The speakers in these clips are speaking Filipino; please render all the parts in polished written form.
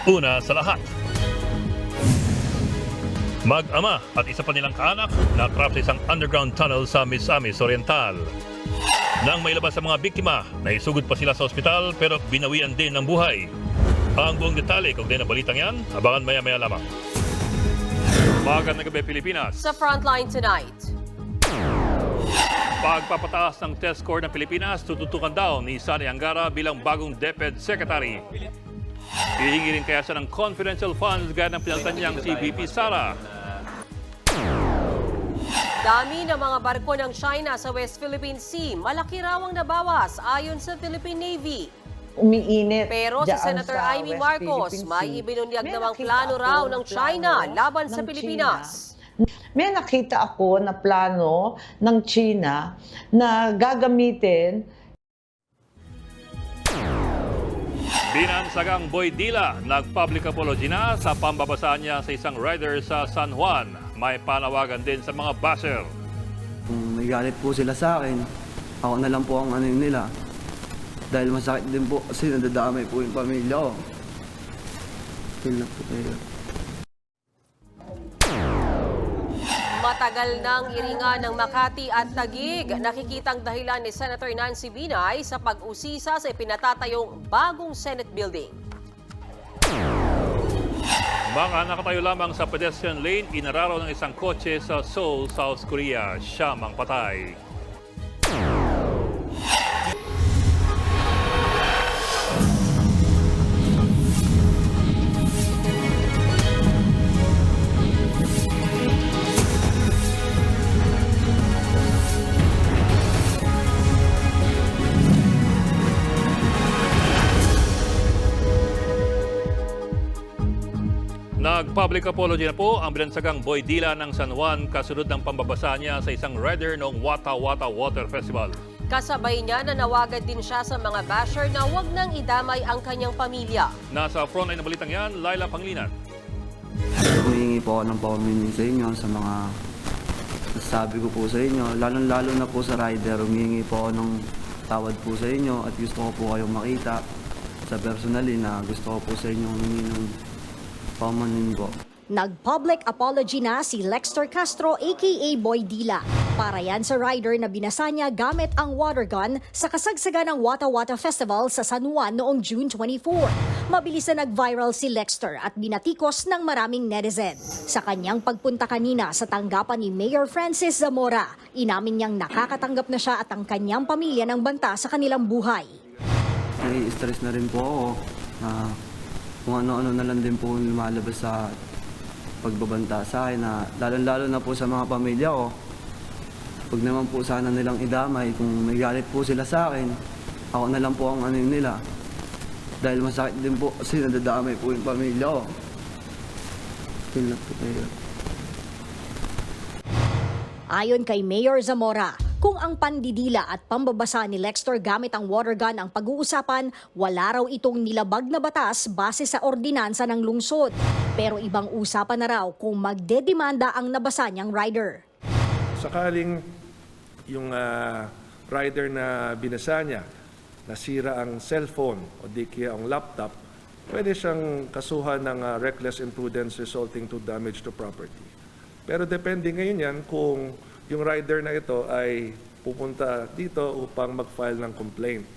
Una sa lahat, mag-ama at isa pa nilang kaanak na trap sa isang underground tunnel sa Misamis Oriental. Nang mailabas sa mga biktima, naisugod pa sila sa ospital pero binawian din ng buhay. Ang buong detalye kung din ang balitang yan, abangan maya-maya lamang. Magandang gabi Pilipinas. Sa Frontline tonight. Pagpapataas ng test score ng Pilipinas, tututukan daw ni Sani Angara bilang bagong DepEd Secretary. Hihingi rin kaya siya ng confidential funds gaya ng pinalitan niyang si VP Sara. Dami ng mga barko ng China sa West Philippine Sea. Malaki raw ang nabawas ayon sa Philippine Navy. Umiinit. Pero si dyan Senator sa Amy West Marcos, Philippine may Sea. ibinunyag May namang nakita plano ako raw na ng China plano laban sa ng Pilipinas. May nakita ako na plano ng China na gagamitin. Binansagang Boy Dila, nag-public apology na sa pambabasa niya sa isang rider sa San Juan. May panawagan din sa mga basher. Kung may galit po sila sa akin, ako na lang po ang ano nila. Dahil masakit din po kasi nadadamay po yung pamilya ko. Feel na po kayo. Matagal nang iringan ng Makati at Taguig. Nakikitang dahilan ni Senator Nancy Binay sa pag-usisa sa ipinatatayong bagong Senate building. Mga nakatayo lamang sa pedestrian lane, inararaw ng isang kotse sa Seoul, South Korea. Siyam ang patay. Nag-public apology na po ang binansagang Boy Dila ng San Juan kasunod ng pambabasa niya sa isang rider noong Wata Wata Water Festival. Kasabay niya na nawagan din siya sa mga basher na huwag nang idamay ang kanyang pamilya. Nasa frontline ng balitang yan, Laila Panglinan. Humingi po ako ng paumanhin sa inyo sa mga sabi ko po sa inyo. Lalo na po sa rider, humingi po ako ng tawad po sa inyo at gusto ko po kayong makita sa personally na gusto ko po sa inyo humingi ng paumanhin po. Nag-public apology na si Lexter Castro aka Boy Dila. Para yan sa rider na binasa niya gamit ang water gun sa kasagsagan ng Wata Wata Festival sa San Juan noong June 24. Mabilis na nag-viral si Lexter at binatikos ng maraming netizen. Sa kanyang pagpunta kanina sa tanggapan ni Mayor Francis Zamora, inamin niyang nakakatanggap na siya at ang kanyang pamilya ng banta sa kanilang buhay. Nai-stress na rin po ako na kung ano-ano na lang din po lumalabas sa pagbabanta sa akin na lalo na po sa mga pamilya ko. Huwag naman po sana nilang idamay kung may galit po sila sa akin. Ako na lang po ang ano nila. Dahil masakit din po kasi nadadamay po yung pamilya ko. Feel na po kayo. Ayon kay Mayor Zamora, kung ang pandidila at pambabasa ni Lexter gamit ang water gun ang pag-uusapan, wala raw itong nilabag na batas base sa ordinansa ng lungsod. Pero ibang usapan na raw kung magdedemanda ang nabasa niyang rider. Sakaling yung rider na binasa niya, nasira ang cellphone o di kaya ang laptop, pwede siyang kasuhan ng reckless imprudence resulting to damage to property. Pero depende ngayon yan kung yung rider na ito ay pupunta dito upang mag-file ng complaint.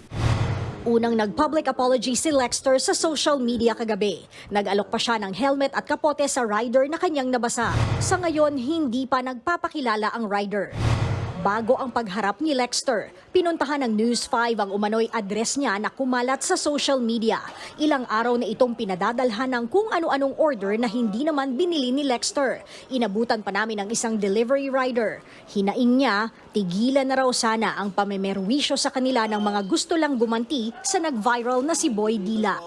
Unang nag-public apology si Lexter sa social media kagabi. Nag-alok pa siya ng helmet at kapote sa rider na kanyang nabasa. Sa ngayon, hindi pa nagpapakilala ang rider. Bago ang pagharap ni Lexter, pinuntahan ng News 5 ang umano'y address niya na kumalat sa social media. Ilang araw na itong pinadadalhan ng kung ano-anong order na hindi naman binili ni Lexter. Inabutan pa namin ng isang delivery rider. Hinaing niya, tigilan na raw sana ang pamemerwisyo sa kanila ng mga gusto lang gumanti sa nag-viral na si Boy Dila.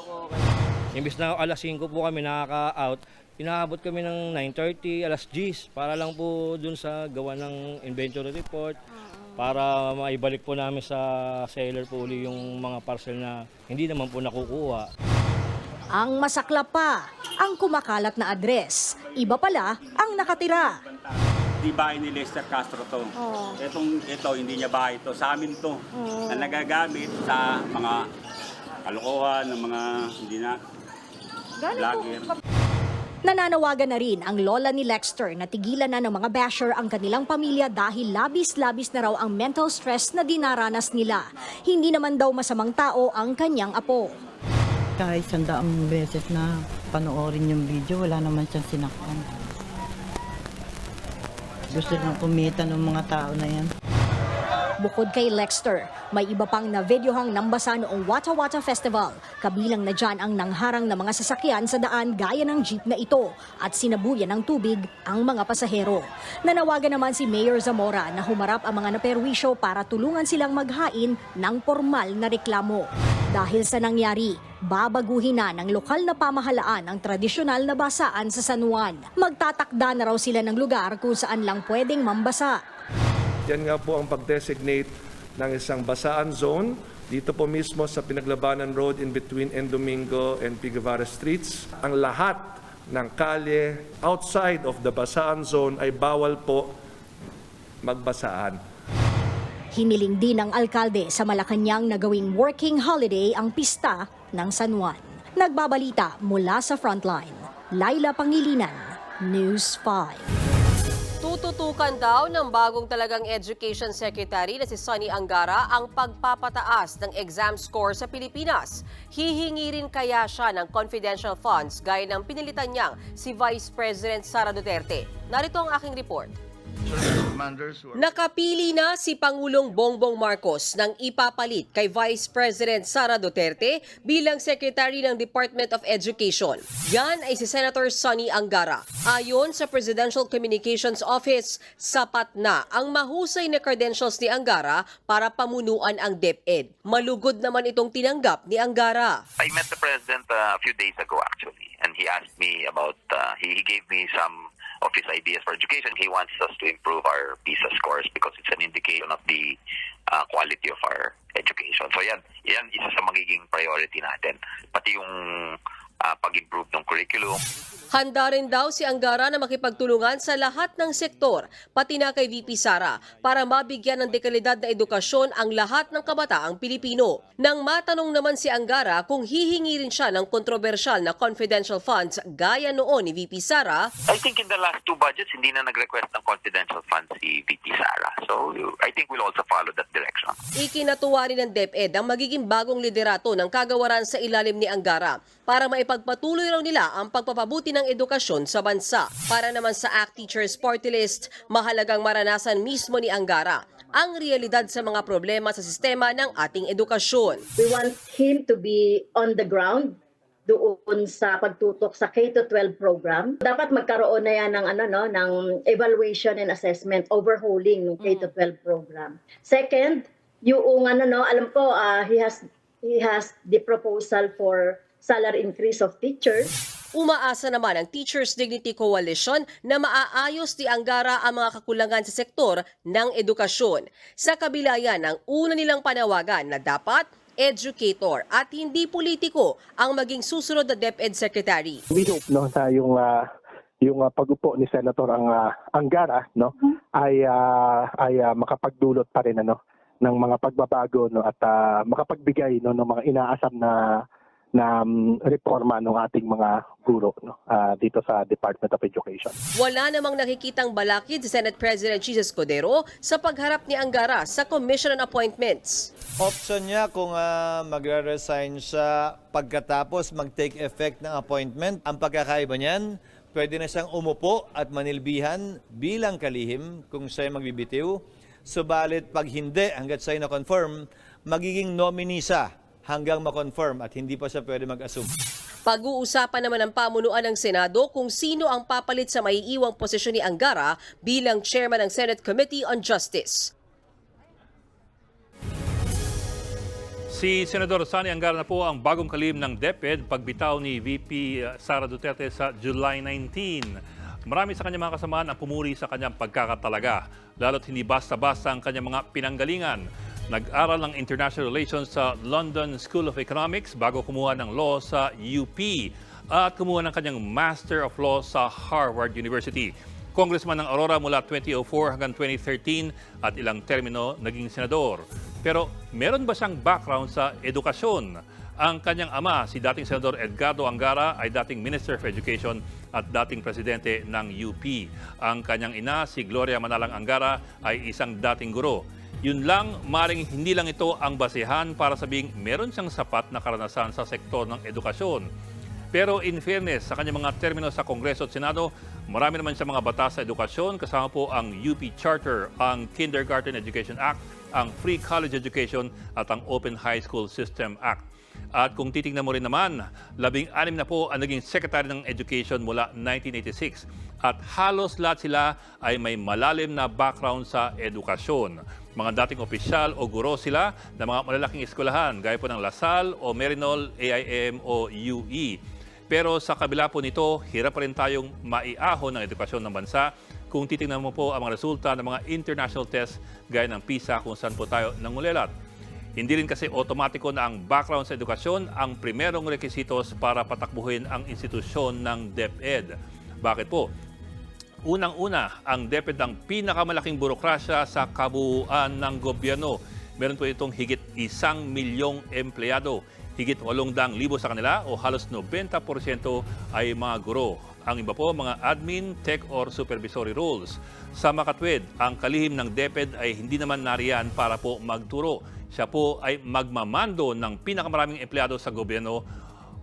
Imbis na alas 5 po kami nakaka-out, inaabot kami ng 9:30, alas 10 para lang po dun sa gawa ng inventory report para maibalik po namin sa seller po uli yung mga parcel na hindi naman po nakukuha. Ang masaklap pa, ang kumakalat na address. Iba pala ang nakatira. Di bahay ni Lester Castro to. Ito, hindi niya bahay to. Sa amin to. Na nagagamit sa mga kalokohan, ng mga hindi na vlogger. Nananawagan na rin ang lola ni Lexter na tigilan na ng mga basher ang kanilang pamilya dahil labis-labis na raw ang mental stress na dinaranas nila. Hindi naman daw masamang tao ang kanyang apo. Kahit 100 beses na panoorin yung video, wala naman siyang sinaktan. Gusto nang kumita ng mga tao na yan. Bukod kay Lexter, may iba pang na-videohang nambasa noong Wata Wata Festival. Kabilang na dyan ang nangharang na mga sasakyan sa daan gaya ng jeep na ito at sinabuyan ng tubig ang mga pasahero. Nanawagan naman si Mayor Zamora na humarap ang mga naperwisyo para tulungan silang maghain ng formal na reklamo. Dahil sa nangyari, babaguhin na ng lokal na pamahalaan ang tradisyonal na basaan sa San Juan. Magtatakda na raw sila ng lugar kung saan lang pwedeng mambasa. Yan nga po ang pag-designate ng isang basaan zone dito po mismo sa Pinaglabanan Road in between N. Domingo and P. Guevara Streets. Ang lahat ng kalye outside of the basaan zone ay bawal po magbasaan. Hiniling din ng alkalde sa Malacanang na gawing working holiday ang pista ng San Juan. Nagbabalita mula sa Frontline, Laila Pangilinan, News 5. Tututukan daw ng bagong talagang Education Secretary na si Sonny Angara ang pagpapataas ng exam score sa Pilipinas. Hihingi rin kaya siya ng confidential funds gaya ng pinilitan niyang si Vice President Sara Duterte. Narito ang aking report. Nakapili na si Pangulong Bongbong Marcos ng ipapalit kay Vice President Sara Duterte bilang Secretary ng Department of Education. Yan ay si Senator Sonny Angara. Ayon sa Presidential Communications Office, sapat na ang mahusay na credentials ni Angara para pamunuan ang DepEd. Malugod naman itong tinanggap ni Angara. I met the President a few days ago actually, and he asked me about, he gave me some of his ideas for education. He wants us to improve our PISA scores because it's an indication of the quality of our education. So yan isa sa magiging priority natin. Pati yung pag-improve ng curriculum. Handa rin daw si Angara na makipagtulungan sa lahat ng sektor, pati na kay VP Sara, para mabigyan ng dekalidad na edukasyon ang lahat ng kabataang Pilipino. Nang matanong naman si Angara kung hihingi rin siya ng kontrobersyal na confidential funds gaya noon ni VP Sara, I think in the last two budgets, hindi na nag-request ng confidential funds si VP Sara. So I think we'll also follow that direction. ikinatuwa rin ng DepEd ang magiging bagong liderato ng kagawaran sa ilalim ni Angara para maipagpatuloy raw nila ang pagpapabuti ng edukasyon sa bansa. Para naman sa ACT Teachers Party List, mahalagang maranasan mismo ni Angara ang realidad sa mga problema sa sistema ng ating edukasyon. We want him to be on the ground doon sa pagtutok sa K-12 program. Dapat magkaroon na yan ng ng evaluation and assessment, overhauling ng K-12 program. Second, yung alam ko he has the proposal for salary increase of teachers. Umaasa naman ang Teachers Dignity Coalition na maaayos ni Angara ang mga kakulangan sa sektor ng edukasyon. Sa kabila yan, ang una nilang panawagan na dapat educator at hindi politiko ang maging susunod na DepEd Secretary. We hope sa yung pag-upo ni Senator Angara ay makapagdulot pa rin ng mga pagbabago at makapagbigay ng mga inaasam na reforma ng ating mga guro dito sa Department of Education. Wala namang nakikitang balakid si Senate President Jesus Codero sa pagharap ni Angara sa Commission on Appointments. Option niya kung magre-resign siya pagkatapos mag-take effect ng appointment. Ang pagkakaiba niyan, pwede na siyang umupo at manilbihan bilang kalihim kung siya magbibitiw. Subalit pag hindi, hanggat siya na-confirm, magiging nominee siya hanggang ma-confirm at hindi pa siya pwede mag-assume. Pag-uusapan naman ng pamunuan ng Senado kung sino ang papalit sa maiiwang posisyon ni Angara bilang chairman ng Senate Committee on Justice. Si Senador Sonny Angara na po ang bagong kalihim ng DepEd pagbitaw ni VP Sara Duterte sa July 19. Marami sa kanyang mga kasamaan ang pumuri sa kanyang pagkakatalaga, lalo't hindi basta-basta ang kanyang mga pinanggalingan. Nag-aral ng International Relations sa London School of Economics bago kumuha ng law sa UP at kumuha ng kanyang Master of Law sa Harvard University. Congressman ng Aurora mula 2004 hanggang 2013 at ilang termino naging senador. Pero meron ba siyang background sa edukasyon? Ang kanyang ama, si dating Senador Edgardo Angara, ay dating Minister of Education at dating presidente ng UP. Ang kanyang ina, si Gloria Manalang Angara, ay isang dating guro. Yun lang, maring hindi lang ito ang basehan para sabing meron siyang sapat na karanasan sa sektor ng edukasyon. Pero in fairness, sa kanyang mga termino sa Kongreso at Senado, marami naman siya mga batas sa edukasyon, kasama po ang UP Charter, ang Kindergarten Education Act, ang Free College Education at ang Open High School System Act. At kung titingnan mo rin naman, 16 na po ang naging Secretary ng Education mula 1986. At halos lahat sila ay may malalim na background sa edukasyon. Mga dating opisyal o guro sila ng mga malalaking eskwelahan, gaya po ng LaSalle o Merinol, AIM o UE. Pero sa kabila po nito, hirap pa rin tayong maiahon ng edukasyon ng bansa kung titingnan mo po ang mga resulta ng mga international tests gaya ng PISA kung saan po tayo nangulelat. Hindi rin kasi otomatiko na ang background sa edukasyon ang primerong requisitos para patakbuhin ang institusyon ng DepEd. Bakit po? Unang-una, ang DepEd ang pinakamalaking burokrasya sa kabuuan ng gobyerno. Meron po itong higit 1 milyong empleyado. Higit 800,000 sa kanila o halos 90% ay mga guro. Ang iba po, mga admin, tech or supervisory roles. Sa makatwid, ang kalihim ng DepEd ay hindi naman nariyan para po magturo. Siya po ay magmamando ng pinakamaraming empleyado sa gobyerno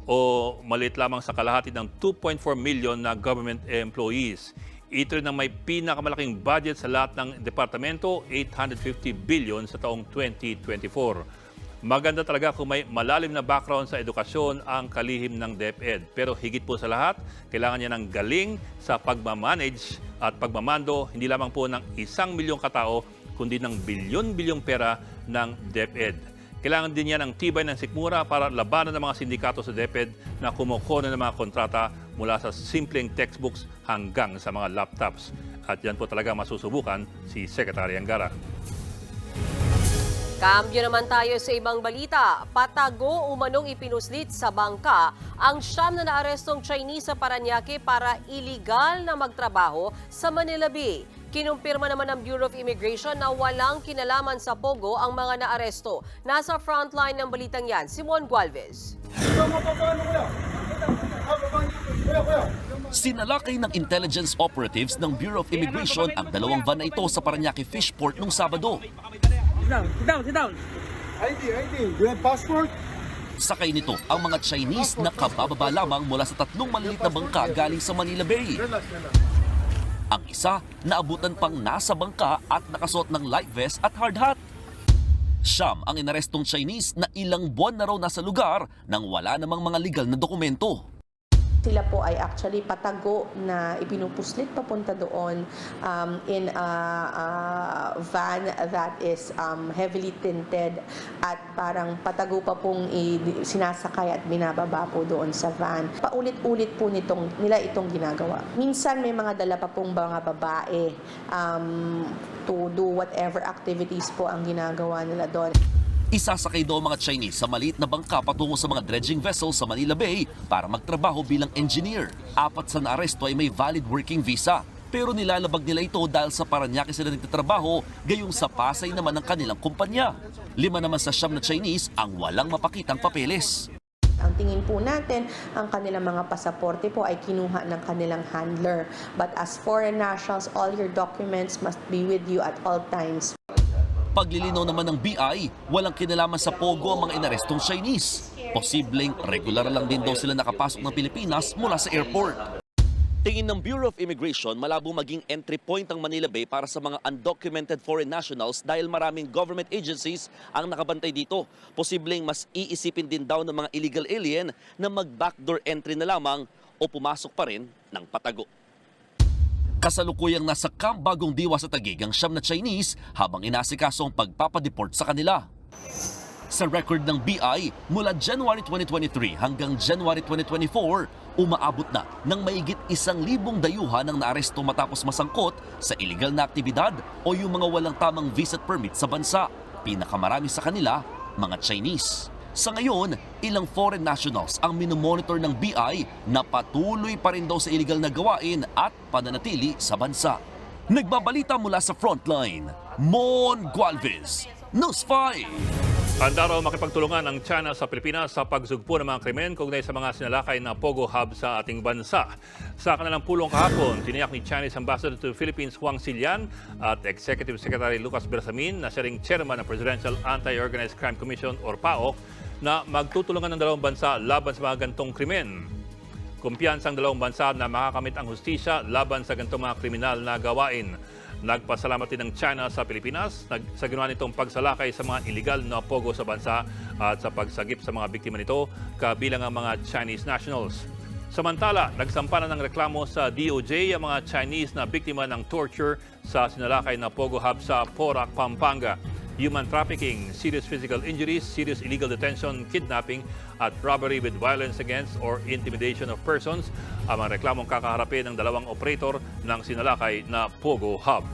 o maliit lamang sa kalahati ng 2.4 million na government employees. Ito rin ang may pinakamalaking budget sa lahat ng departamento, 850 billion sa taong 2024. Maganda talaga kung may malalim na background sa edukasyon ang kalihim ng DepEd. Pero higit po sa lahat, kailangan niya ng galing sa pagmamanage at pagmamando, hindi lamang po ng 1 milyong katao, kundi ng bilyon-bilyong pera ng DepEd. Kailangan din niya ng tibay ng sikmura para labanan ng mga sindikato sa DepEd na kumukuha ng mga kontrata mula sa simpleng textbooks hanggang sa mga laptops. At yan po talaga masusubukan si Secretary Angara. Kambyo naman tayo sa ibang balita. Patago umanong ipinuslit sa bangka ang 9 na naarestong Chinese sa Parañaque para iligal na magtrabaho sa Manila Bay. Kinumpirma naman ng Bureau of Immigration na walang kinalaman sa Pogo ang mga naaresto. Nasa frontline ng balitang yan, Simon Gualvez. Sinalakay ng intelligence operatives ng Bureau of Immigration ang 2 van na ito sa Parañaque Fishport noong Sabado. Sit down. ID. Do you have passport? Sakay nito ang mga Chinese na kabababa lamang mula sa 3 maliliit na bangka galing sa Manila Bay. Ang isa, naabutan pang nasa bangka at nakasuot ng life vest at hard hat. Siyam ang inarestong Chinese na ilang buwan na raw nasa lugar nang wala namang mga legal na dokumento. Sila po ay actually patago na ipinupuslit papunta doon in a van that is heavily tinted at parang patago pa pong sinasakay at binababa po doon sa van. Paulit-ulit po nila itong ginagawa. Minsan may mga dala pa pong mga babae to do whatever activities po ang ginagawa nila doon. Isasakay daw mga Chinese sa maliit na bangka patungo sa mga dredging vessels sa Manila Bay para magtrabaho bilang engineer. 4 sa naaresto ay may valid working visa. Pero nilalabag nila ito dahil sa Parañaque sila nagtatrabaho, gayong sa Pasay naman ang kanilang kumpanya. 5 naman sa 9 na Chinese ang walang mapakitang papeles. Ang tingin po natin, ang kanilang mga pasaporte po ay kinuha ng kanilang handler. But as foreign nationals, all your documents must be with you at all times. Paglilinaw naman ng BI, walang kinalaman sa Pogo ang mga inarestong Chinese. Posibleng regular lang din daw sila nakapasok ng Pilipinas mula sa airport. Tingin ng Bureau of Immigration, malabo maging entry point ang Manila Bay para sa mga undocumented foreign nationals dahil maraming government agencies ang nakabantay dito. Posibleng mas iisipin din daw ng mga illegal alien na mag-backdoor entry na lamang o pumasok pa rin ng patago. Kasalukuyang nasa Camp Bagong Diwa sa Taguig ang 9 na Chinese habang inasikaso ang pagpapadeport sa kanila. Sa record ng BI, mula January 2023 hanggang January 2024, umaabot na ng mahigit 1,000 dayuhan ang naaresto matapos masangkot sa illegal na aktibidad o yung mga walang tamang visit permit sa bansa. Pinakamarami sa kanila, mga Chinese. Sa ngayon, ilang foreign nationals ang minomonitor ng BI na patuloy pa rin daw sa illegal na gawain at pananatili sa bansa. Nagbabalita mula sa frontline, Mon Gualvez, News 5. Handa raw makipagtulungan ang China sa Pilipinas sa pagsugpo ng mga krimen kaugnay sa mga sinalakay na Pogo Hub sa ating bansa. Sa kanilang pulong kahapon, tiniyak ni Chinese Ambassador to Philippines Huang Xilian at Executive Secretary Lucas Bersamin na siya ring chairman ng Presidential Anti-Organized Crime Commission or PAOC na magtutulungan ng dalawang bansa laban sa mga gantong krimen. Kumpiyansa ang dalawang bansa na makakamit ang hustisya laban sa gantong mga kriminal na gawain. Nagpasalamat din ng China sa Pilipinas sa ginawa nitong pagsalakay sa mga iligal na pogo sa bansa at sa pagsagip sa mga biktima nito kabilang ang mga Chinese nationals. Samantala, nagsampa na ng reklamo sa DOJ ang mga Chinese na biktima ng torture sa sinalakay na Pogo Hub sa Porac, Pampanga. Human trafficking, serious physical injuries, serious illegal detention, kidnapping at robbery with violence against or intimidation of persons ang mga reklamong kakaharapin ng dalawang operator ng sinalakay na Pogo Hub.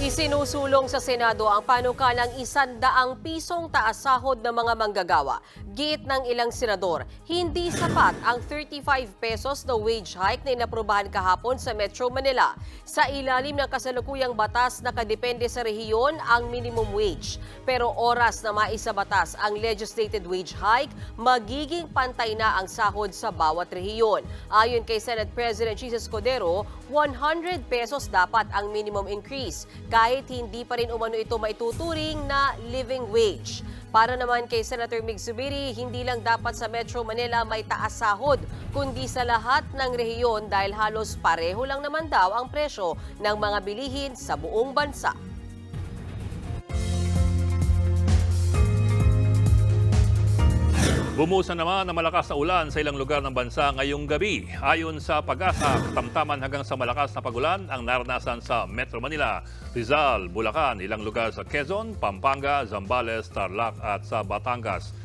Isinusulong sa Senado ang panukalang 100 pisong taas sahod ng mga manggagawa. Giit ng ilang senador, hindi sapat ang 35 pesos na wage hike na inaprubahan kahapon sa Metro Manila. Sa ilalim ng kasalukuyang batas, nakadepende sa rehiyon ang minimum wage. Pero oras na maisabatas ang legislated wage hike, magiging pantay na ang sahod sa bawat rehiyon. Ayon kay Senate President Jesus Codero, 100 pesos dapat ang minimum increase, kahit hindi pa rin umano ito maituturing na living wage. Para naman kay Senator Mig Zubiri, hindi lang dapat sa Metro Manila may taas sahod, kundi sa lahat ng rehiyon dahil halos pareho lang naman daw ang presyo ng mga bilihin sa buong bansa. Bumusan naman ang malakas na ulan sa ilang lugar ng bansa ngayong gabi. Ayon sa Pag-asa, katamtaman hanggang sa malakas na pagulan ang naranasan sa Metro Manila, Rizal, Bulacan, ilang lugar sa Quezon, Pampanga, Zambales, Tarlac at sa Batangas.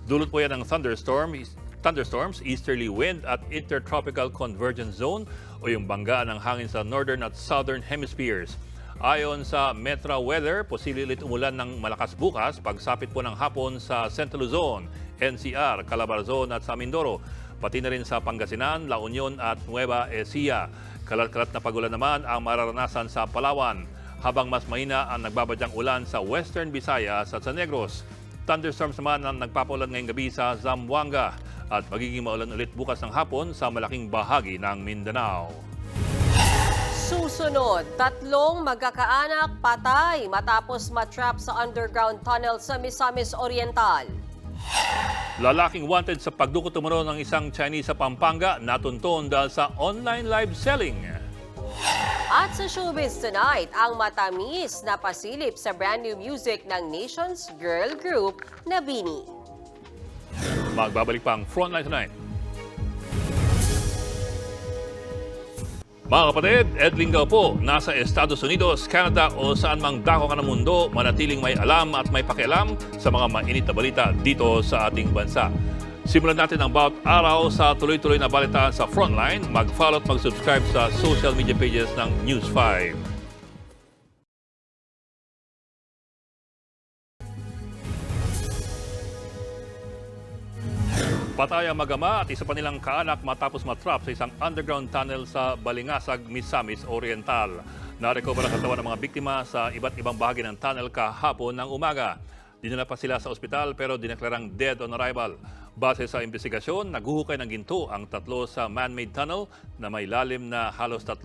Dulot po yan ng thunderstorms, easterly wind at intertropical convergence zone o yung bangga ng hangin sa northern at southern hemispheres. Ayon sa Metra Weather, posible ulit umulan ng malakas bukas pagsapit po ng hapon sa Central Luzon, NCR, Calabarzon at sa Mindoro, pati na rin sa Pangasinan, La Union at Nueva Ecija. Kalat-kalat na pagulan naman ang mararanasan sa Palawan, habang mas mahina ang nagbabadyang ulan sa Western Visayas at sa Negros. Thunderstorms naman ang nagpapaulan ngayong gabi sa Zamboanga at magiging maulan ulit bukas ng hapon sa malaking bahagi ng Mindanao. Susunod, 3 magkakaanak patay matapos matrap sa underground tunnel sa Misamis Oriental. Lalaking wanted sa pagdukot umano ng isang Chinese sa Pampanga natunton dahil sa online live selling. At sa Showbiz Tonight, ang matamis na pasilip sa brand new music ng Nation's girl group na BINI. Magbabalik pang Frontline Tonight. Mga kapatid, Ed Linggaw po, nasa Estados Unidos, Canada o saan mang dako ka ng mundo, manatiling may alam at may pakialam sa mga mainit na balita dito sa ating bansa. Simulan natin ang bawat araw sa tuloy-tuloy na balitaan sa Frontline. Mag-follow at mag-subscribe sa social media pages ng News 5. Patay ang mag-ama at isa pa nilang kaanak matapos matrap sa isang underground tunnel sa Balingasag, Misamis Oriental. Narecover ang katawan ng mga biktima sa iba't ibang bahagi ng tunnel kahapon ng umaga. Dinala pa sila sa ospital pero dineklarang dead on arrival. Base sa investigasyon, naghuhukay ng ginto ang 3 sa man-made tunnel na may lalim na halos 30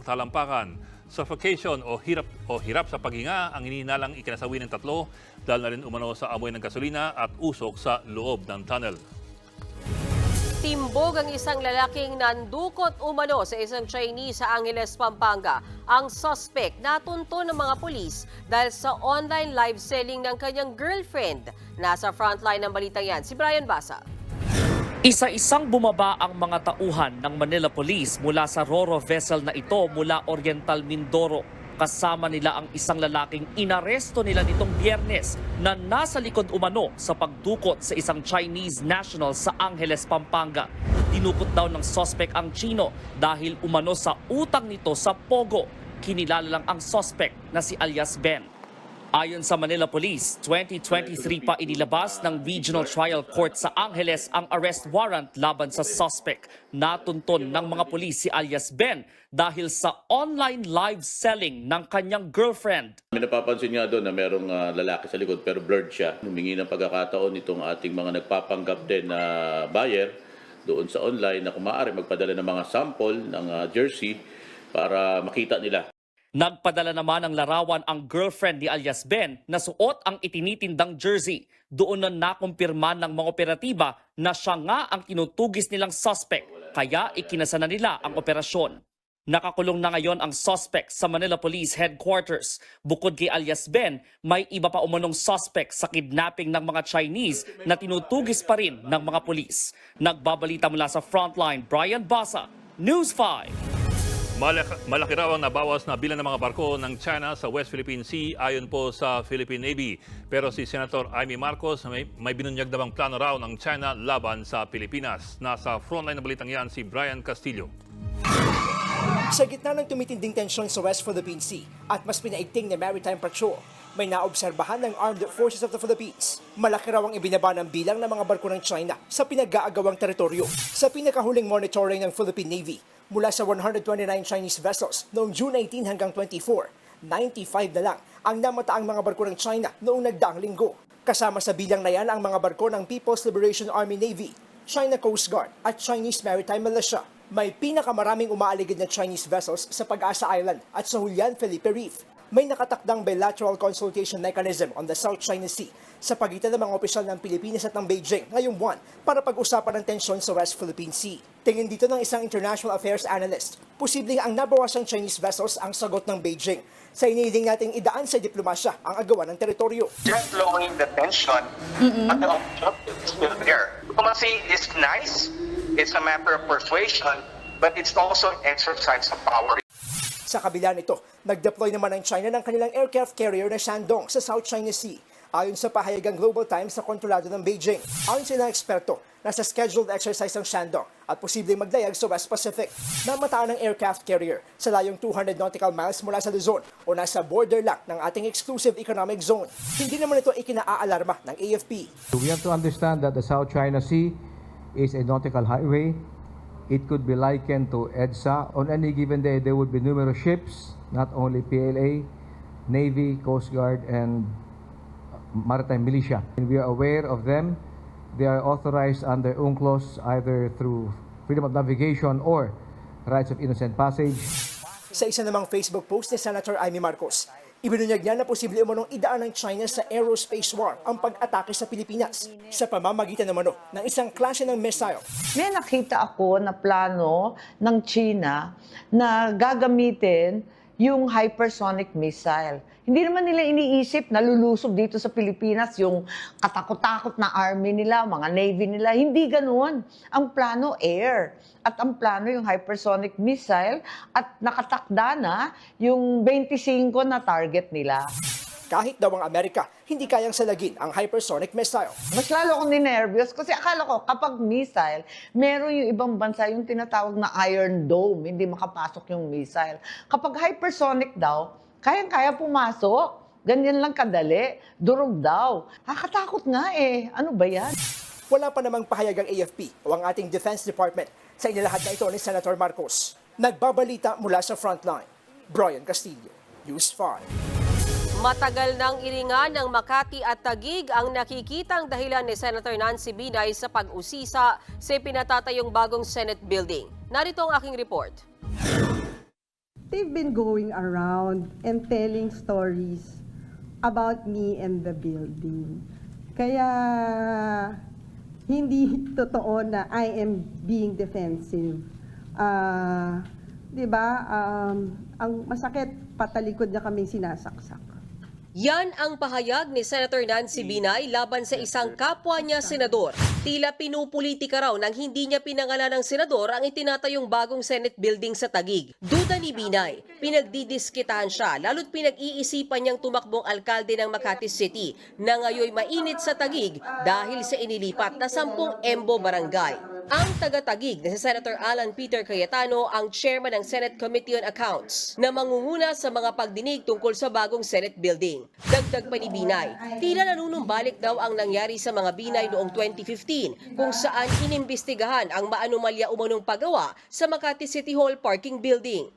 talampakan. Suffocation o hirap sa paghinga ang hinihinalang ikinasawi ng 3 dahil na rin umano sa amoy ng gasolina at usok sa loob ng tunnel. Timbog ang isang lalaking nandukot umano sa isang Chinese sa Angeles, Pampanga. Ang suspect natunto ng mga pulis dahil sa online live selling ng kanyang girlfriend. Nasa frontline ng balitang yan, si Brian Basa. Isa-isang bumaba ang mga tauhan ng Manila Police mula sa Roro vessel na ito mula Oriental, Mindoro. Kasama nila ang isang lalaking inaresto nila nitong Biyernes na nasa likod umano sa pagdukot sa isang Chinese national sa Angeles, Pampanga. Dinukot daw ng suspect ang Chino dahil umano sa utang nito sa Pogo. Kinilala lang ang suspect na si alias Ben. Ayon sa Manila Police, 2023 pa inilabas ng Regional Trial Court sa Angeles ang arrest warrant laban sa suspect. Natunton ng mga pulis si alias Ben dahil sa online live selling ng kanyang girlfriend. May napapansin nga doon na merong lalaki sa likod pero blurred siya. Humingi ng pagkakataon itong ating mga nagpapanggap din na buyer doon sa online na kung maaari magpadala ng mga sample ng jersey para makita nila. Nagpadala naman ng larawan ang girlfriend ni alias Ben na suot ang itinitindang jersey. Doon na nakumpirma ng mga operatiba na siya nga ang tinutugis nilang suspect, kaya ikinasa na nila ang operasyon. Nakakulong na ngayon ang suspect sa Manila Police Headquarters. Bukod kay alias Ben, may iba pa umunong suspect sa kidnapping ng mga Chinese na tinutugis pa rin ng mga pulis. Nagbabalita mula sa Frontline, Brian Basa, News 5. Malaki raw ang nabawas na bilang ng mga barko ng China sa West Philippine Sea ayon po sa Philippine Navy. Pero si Senator Amy Marcos may binunyag na bang plano raw ng China laban sa Pilipinas. Nasa frontline na balitang yan si Brian Castillo. Sa gitna ng tumitinding tensyon sa West Philippine Sea at mas pinaigting na maritime patrol, may naobserbahan ng Armed Forces of the Philippines. Malaki raw ang ibinaba ng bilang ng mga barko ng China sa pinag-aagawang teritoryo. Sa pinakahuling monitoring ng Philippine Navy, mula sa 129 Chinese vessels noong June 18 hanggang 24, 95 na lang ang namataang mga barko ng China noong nagdaang linggo. Kasama sa bilang na yan ang mga barko ng People's Liberation Army Navy, China Coast Guard at Chinese Maritime Militia. May pinakamaraming umaaligid na Chinese vessels sa Pag-asa Island at sa Julian Felipe Reef. May nakatakdang bilateral consultation mechanism on the South China Sea sa pagitan ng mga opisyal ng Pilipinas at ng Beijing ngayong buwan para pag-usapan ng tensyon sa West Philippine Sea. Tingin dito ng isang international affairs analyst, posibleng ang nabawasang Chinese vessels ang sagot ng Beijing sa inihiling nating idaan sa diplomasya ang agawan ng teritoryo. Just lowering the tension, but the objective is still there. Diplomacy is nice, it's a matter of persuasion, but it's also an exercise of power. Sa kabila nito, nag-deploy naman ang China ng kanilang aircraft carrier na Shandong sa South China Sea. Ayon sa pahayagang Global Times sa kontrolado ng Beijing, ayon sa ilang eksperto, nasa scheduled exercise ang Shandong at posibleng maglayag sa West Pacific. Namataan ng aircraft carrier sa layong 200 nautical miles mula sa Luzon o nasa border lang ng ating exclusive economic zone. Hindi naman ito ikinaalarma ng AFP. We have to understand that the South China Sea is a nautical highway. It could be likened to EDSA. On any given day, there would be numerous ships, not only PLA, Navy, Coast Guard, and Maritime Militia. And we are aware of them. They are authorized under UNCLOS either through freedom of navigation or rights of innocent passage. Sa isa namang Facebook post ni Senator Amy Marcos, ibinunyag niya na posible umanong idaan ng China sa aerospace war ang pag-atake sa Pilipinas sa pamamagitan naman ng isang klase ng missile. May nakita ako na plano ng China na gagamitin yung hypersonic missile. Hindi naman nila iniisip na lulusob dito sa Pilipinas yung katakot-takot na army nila, mga navy nila. Hindi ganoon. Ang plano, air. At ang plano yung hypersonic missile at nakatakda na yung 25 na target nila. Kahit daw ang Amerika, hindi kayang salagin ang hypersonic missile. Mas lalo akong ninervyos kasi akala ko kapag missile, meron yung ibang bansa yung tinatawag na Iron Dome, hindi makapasok yung missile. Kapag hypersonic daw, kayang-kaya pumasok. Ganyan lang kadali. Durog daw. Nakakatakot nga eh. Ano ba yan? Wala pa namang pahayag ang AFP o ang ating Defense Department sa inilahad na ito ni Senator Marcos. Nagbabalita mula sa Frontline, Brian Castillo, News 5. Matagal nang iringan ng Makati at Taguig ang nakikitang dahilan ni Senator Nancy Binay sa pag-usisa sa pinatatayong bagong Senate building. Narito ang aking report. They've been going around and telling stories about me and the building. Kaya hindi totoo na I am being defensive. Diba? Ang masakit, patalikod na kaming sinasaksak. Yan ang pahayag ni Senator Nancy Binay laban sa isang kapwa niya senador. Tila pinupolitika raw nang hindi niya pinangalan ng senador ang itinatayong bagong Senate building sa Taguig. Duda ni Binay, pinagdidiskitahan siya lalo't pinag-iisipan niyang tumakbong alkalde ng Makati City na ngayon mainit sa Taguig dahil sa inilipat na 10 Embo Barangay. Ang taga-Taguig na si Senator Alan Peter Cayetano ang chairman ng Senate Committee on Accounts na mangunguna sa mga pagdinig tungkol sa bagong Senate building. Dagdag pa ni Binay, tila nanunumbalik daw ang nangyari sa mga Binay noong 2015 kung saan inimbestigahan ang maanumalya umanong paggawa sa Makati City Hall parking building.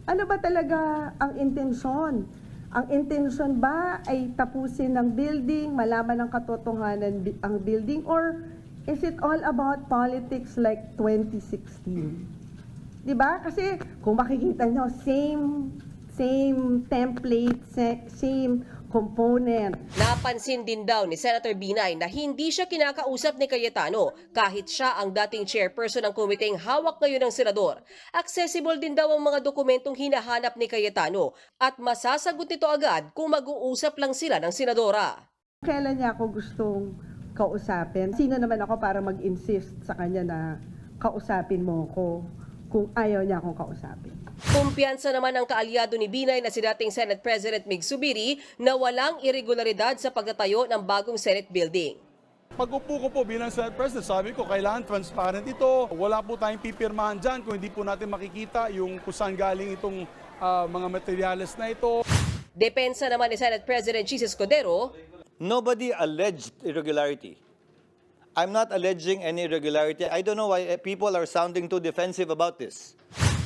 Ano ba talaga ang intensyon? Ang intensyon ba ay tapusin ng building, malaman ng katotohanan ang building, or is it all about politics like 2016? Diba? Kasi kung makikita nyo, same template, same component. Napansin din daw ni Senator Binay na hindi siya kinakausap ni Cayetano kahit siya ang dating chairperson ng komiteng hawak ngayon ng senador. Accessible din daw ang mga dokumentong hinahanap ni Cayetano at masasagot nito agad kung mag-uusap lang sila ng senadora. Kailan niya ako gustong kausapin? Sino naman ako para mag-insist sa kanya na kausapin mo ko kung ayaw niya akong kausapin? Kumpiyansa naman ang kaalyado ni Binay na si dating Senate President Mig Zubiri na walang irregularidad sa pagtatayo ng bagong Senate building. Pag-upo ko po bilang Senate President, sabi ko kailangan transparent ito. Wala po tayong pipirmahan dyan kung hindi po natin makikita yung kung saan galing itong mga materyales na ito. Depensa naman ni Senate President Jesus Codero, Nobody alleged irregularity. I'm not alleging any irregularity. I don't know why people are sounding too defensive about this.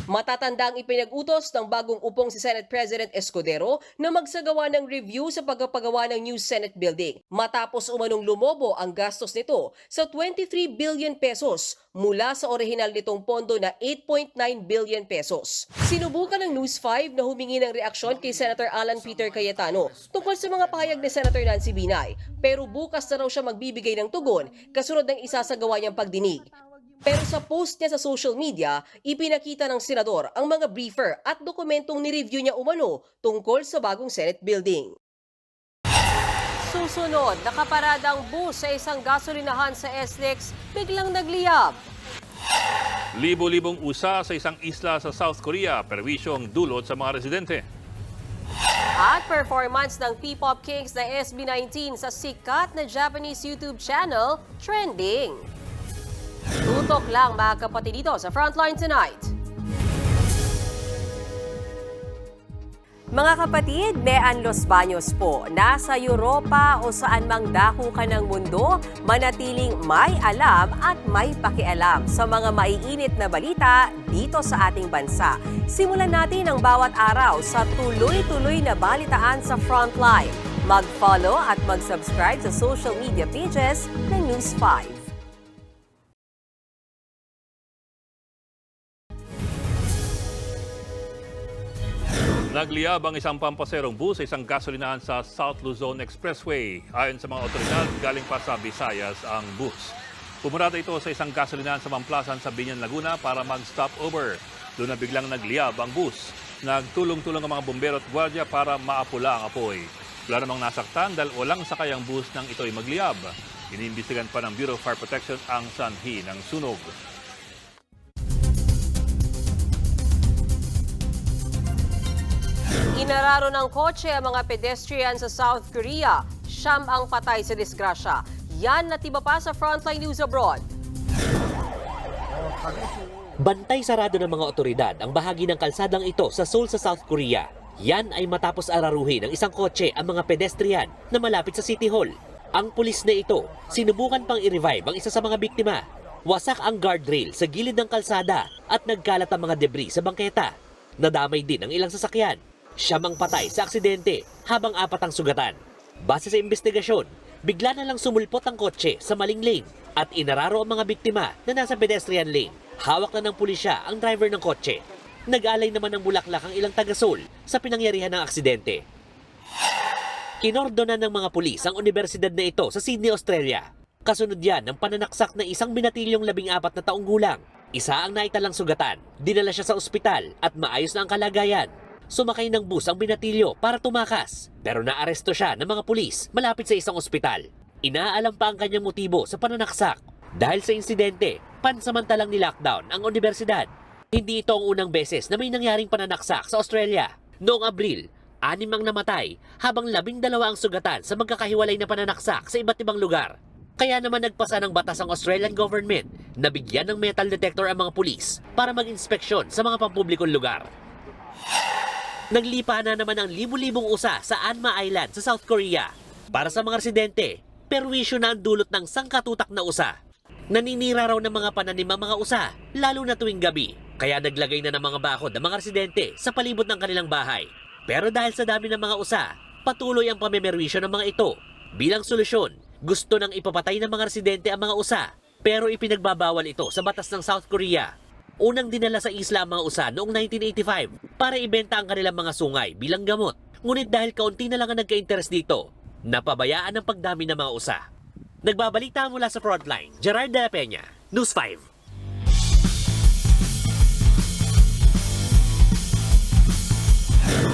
matatandang ipinag-utos ng bagong upong si Senate President Escudero na magsagawa ng review sa pagpapagawa ng new Senate building matapos umanong lumobo ang gastos nito sa 23 billion pesos mula sa orihinal nitong pondo na 8.9 billion pesos. Sinubukan ng News 5 na humingi ng reaksyon kay Senator Alan Peter Cayetano tungkol sa mga pahayag ni Senator Nancy Binay, pero bukas na raw siya magbibigay ng tugon kasunod ng isasagawa niyang pagdinig. Pero sa post niya sa social media, ipinakita ng senador ang mga briefer at dokumentong nireview niya umano tungkol sa bagong Senate building. Susunod, nakaparadang bus sa isang gasolinahan sa SLEX biglang nagliyab. Libo-libong usa sa isang isla sa South Korea, perwisyong dulot sa mga residente. At performance ng P-pop kings na SB19 sa sikat na Japanese YouTube channel, trending. Tutok lang mga kapatid dito sa Frontline Tonight. Mga kapatid, Mean Los Baños po. Nasa Europa o saan mang dako ka ng mundo, manatiling may alam at may pakialam sa mga maiinit na balita dito sa ating bansa. Simulan natin ang bawat araw sa tuloy-tuloy na balitaan sa Frontline. Mag-follow at mag-subscribe sa social media pages ng News 5. Nagliyab ang isang pampaserong bus sa isang gasolinahan sa South Luzon Expressway. Ayon sa mga otoridad, galing pa sa Visayas ang bus. Pumurada ito sa isang gasolinahan sa Mamplasan sa Binyan, Laguna para mag-stopover. Doon na biglang nagliyab ang bus. Nagtulong-tulong ang mga bumbero at gwardiya para maapula ang apoy. Wala namang nasaktan dahil walang sakay ang bus nang ito'y magliyab. Iniimbestigan pa ng Bureau of Fire Protection ang sanhi ng sunog. Inararo ng kotse ang mga pedestrian sa South Korea. Siyam ang patay sa disgrasya. Yan natiba pa sa Frontline News Abroad. Bantay sarado ng mga otoridad ang bahagi ng kalsadang ito sa Seoul sa South Korea. Yan ay matapos araruhin ng isang kotse ang mga pedestrian na malapit sa City Hall. Ang pulis na ito, sinubukan pang i-revive ang isa sa mga biktima. Wasak ang guardrail sa gilid ng kalsada at nagkalat ang mga debris sa bangketa. Nadamay din ang ilang sasakyan. Siyam ang patay sa aksidente habang 4 ang sugatan. Base sa investigasyon, bigla na lang sumulpot ang kotse sa maling lane at inararo ang mga biktima na nasa pedestrian lane. Hawak na ng pulisya ang driver ng kotse. Nag-alay naman ng bulaklak ang ilang taga-Seoul sa pinangyarihan ng aksidente. Kinordonan ng mga pulis ang universidad na ito sa Sydney, Australia. Kasunod yan ng pananaksak ng isang binatilyong 14 na taong gulang. Isa ang naitalang sugatan. Dinala siya sa ospital at maayos na ang kalagayan. Sumakay ng bus ang binatilyo para tumakas, pero naaresto siya ng mga pulis malapit sa isang ospital. Inaalam pa ang kanyang motibo sa pananaksak. Dahil sa insidente, pansamantalang ni-lockdown ang universidad. Hindi ito ang unang beses na may nangyaring pananaksak sa Australia. Noong Abril, 6 ang namatay habang 12 ang sugatan sa magkakahiwalay na pananaksak sa iba't ibang lugar. Kaya naman nagpasa ng batas ang Australian government na bigyan ng metal detector ang mga pulis para mag-inspeksyon sa mga pampublikong lugar. Naglipa na naman ang libu-libong usa sa Anma Island sa South Korea. Para sa mga residente, perwisyo na ang dulot ng sangkatutak na usa. Naninira raw ng mga pananim ang mga usa, lalo na tuwing gabi. Kaya naglagay na ng mga bakod ang mga residente sa palibot ng kanilang bahay. Pero dahil sa dami ng mga usa, patuloy ang pamemerwisyo ng mga ito. Bilang solusyon, gusto nang ipapatay ng mga residente ang mga usa, pero ipinagbabawal ito sa batas ng South Korea. Unang dinala sa isla ang mga usa noong 1985 para ibenta ang kanilang mga sungay bilang gamot. Ngunit dahil kaunti na lang ang nagka-interes dito, napabayaan ang pagdami ng mga usa. Nagbabalita mula sa Frontline, Gerard De La Peña, News 5.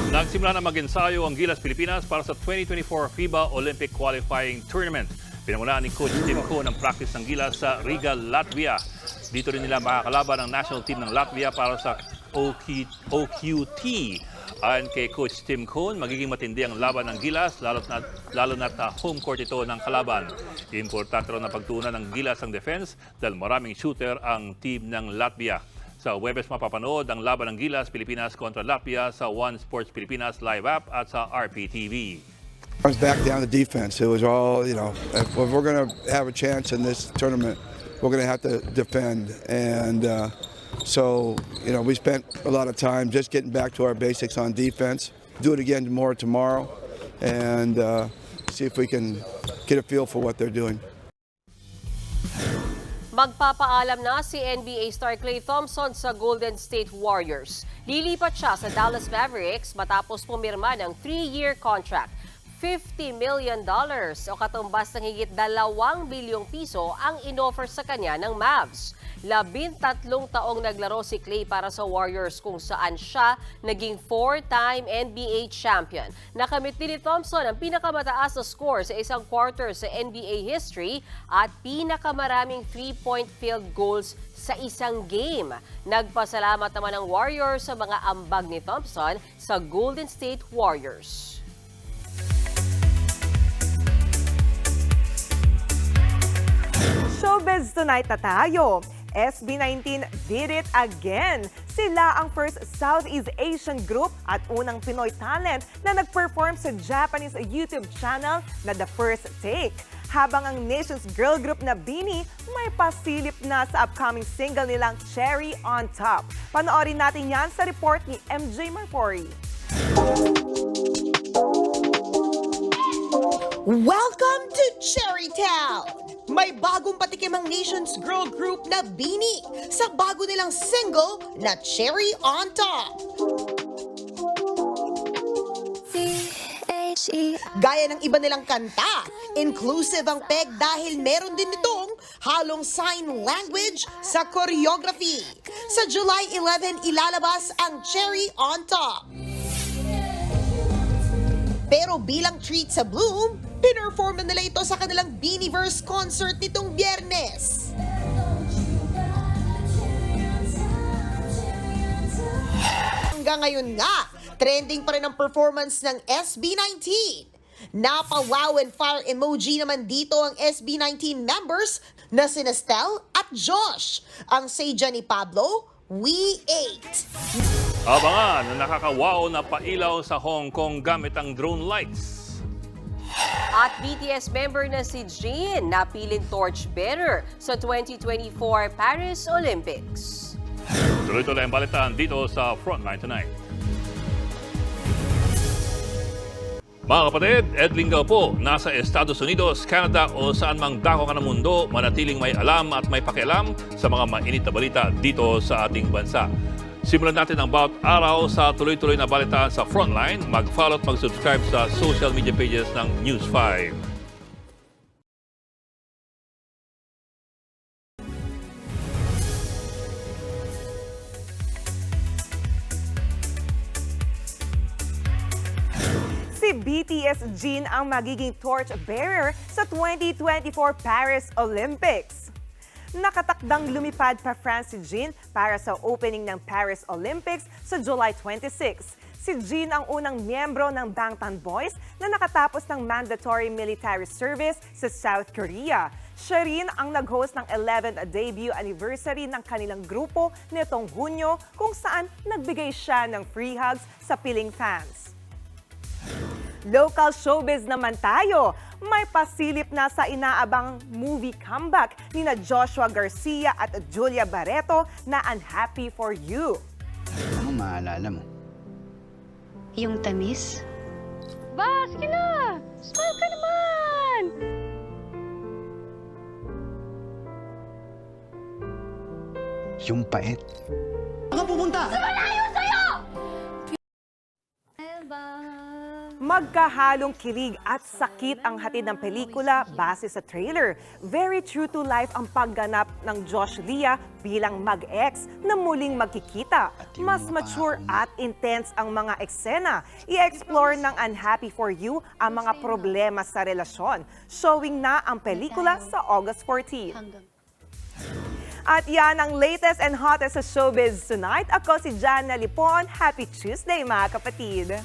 Nagsimula na mag-ensayo ang Gilas Pilipinas para sa 2024 FIBA Olympic Qualifying Tournament. Pinamulaan ni Coach Tim Cohn ang practice ng Gilas sa Riga, Latvia. Dito rin nila makakalaban ang national team ng Latvia para sa OQT. Ayon kay Coach Tim Cohn, magiging matindi ang laban ng Gilas, lalo na't home court ito ng kalaban. Importante raw na pagtuunan ng Gilas ang defense dahil maraming shooter ang team ng Latvia. Sa Webes mapapanood ang laban ng Gilas Pilipinas kontra Latvia sa One Sports Pilipinas live app at sa RPTV. Comes back down to defense. It was all, if we're going to have a chance in this tournament, we're going to have to defend. And so, we spent a lot of time just getting back to our basics on defense. Do it again more tomorrow and see if we can get a feel for what they're doing. Magpapaalam na si NBA star Klay Thompson sa Golden State Warriors. Lilipat siya sa Dallas Mavericks matapos pumirma ng 3-year contract. $50 million o katumbas ng higit 2 bilyong piso ang inoffer sa kanya ng Mavs. 13 taong naglaro si Klay para sa Warriors kung saan siya naging 4-time NBA champion. Nakamit din ni Thompson ang pinakamataas na score sa isang quarter sa NBA history at pinakamaraming 3-point field goals sa isang game. Nagpasalamat naman ang Warriors sa mga ambag ni Thompson sa Golden State Warriors. Showbiz tonight na tayo. SB19 did it again. Sila ang first Southeast Asian group at unang Pinoy talent na nag-perform sa Japanese YouTube channel na The First Take. Habang ang nation's girl group na BINI may pasilip na sa upcoming single nilang Cherry on Top. Panoorin natin yan sa report ni MJ Marfori. Welcome to Cherrytown! May bagong patikim ang nation's girl group na BINI sa bago nilang single na Cherry on Top. Gaya ng iba nilang kanta, inclusive ang peg dahil meron din itong halong sign language sa choreography. Sa July 11 ilalabas ang Cherry on Top. Pero bilang treat sa Bloom, pinerform na nila ito sa kanilang Beaniverse concert nitong Biyernes. Hanggang ngayon nga, trending pa rin ang performance ng SB19. Napa-wow and fire emoji naman dito ang SB19 members na sina Stel at Josh. Ang Seja ni Pablo, We Ate. Abangan na nakakawaw na pailaw sa Hong Kong gamit ang drone lights. At BTS member na si Jin napiling torchbearer sa 2024 Paris Olympics. Tuloy-tuloy ang balitaan dito sa Frontline Tonight. Mga kapatid, Ed Linggaw po, nasa Estados Unidos, Canada o saan mang dako ka ng mundo, manatiling may alam at may pakialam sa mga mainit na balita dito sa ating bansa. Simulan natin ang bawat araw sa tuloy-tuloy na balitaan sa Frontline. Mag-follow at mag-subscribe sa social media pages ng News 5. Si BTS Jin ang magiging torchbearer sa 2024 Paris Olympics. Nakatakdang lumipad pa France si Jin para sa opening ng Paris Olympics sa July 26. Si Jean ang unang miyembro ng Bangtan Boys na nakatapos ng mandatory military service sa South Korea. Siya rin ang nag-host ng 11th debut anniversary ng kanilang grupo nitong Hunyo kung saan nagbigay siya ng free hugs sa piling fans. Local showbiz naman tayo. May pasilip na sa inaabang movie comeback nina Joshua Garcia at Julia Barreto na Unhappy for You. Ano maalala mo? Yung tamis? Ba, sige na! Smile ka naman! Yung pait. Saan ka pupunta? Sa malayo sa'yo! Magkahalong kilig at sakit ang hatid ng pelikula base sa trailer. Very true to life ang pagganap ng Josh Lia bilang mag-ex na muling magkikita. Mas mature at intense ang mga eksena. I-explore ng Unhappy for You ang mga problema sa relasyon. Showing na ang pelikula sa August 14. At yan ang latest and hottest sa showbiz tonight. Ako si Jana Lipon. Happy Tuesday mga kapatid!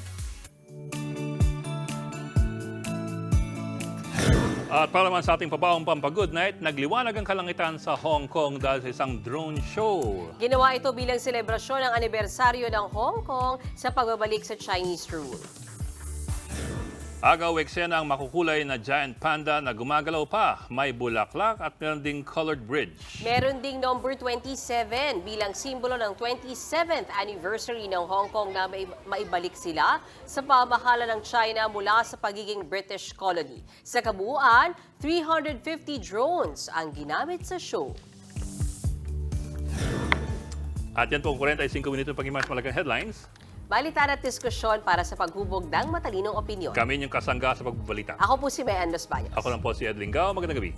At para naman sa ating pabaong pampagood night, nagliwanag ang kalangitan sa Hong Kong dahil sa isang drone show. Ginawa ito bilang selebrasyon ng anibersaryo ng Hong Kong sa pagbabalik sa Chinese rule. Agaw eksena ang makukulay na giant panda na gumagalaw pa. May bulaklak at meron ding colored bridge. Meron ding number 27 bilang simbolo ng 27th anniversary ng Hong Kong na maibalik sila sa pamahala ng China mula sa pagiging British colony. Sa kabuuan, 350 drones ang ginamit sa show. At yan po ang 45 minuto pag-imas malagang headlines. Balitan at diskusyon para sa paghubog ng matalinong opinyon. Kami yung kasangga sa pagbabalita. Ako po si Mayan Los Baños. Ako lang po si Ed Lingao. Magandang gabi.